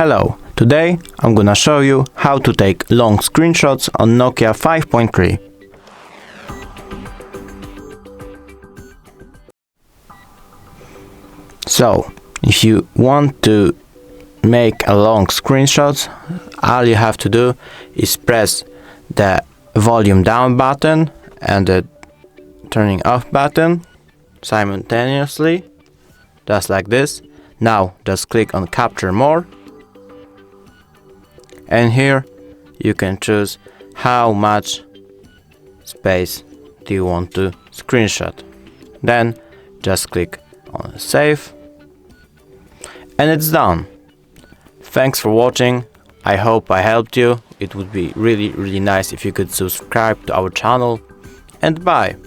Hello, today I'm gonna show you how to take long screenshots on Nokia 5.3. So, if you want to make a long screenshot, all you have to do is press the volume down button and the turning off button simultaneously, just like this. Now just click on capture more, and here you can choose how much space do you want to screenshot. Then just click on save and it's done. Thanks for watching. I hope I helped you. It would be really nice if you could subscribe to our channel, and bye.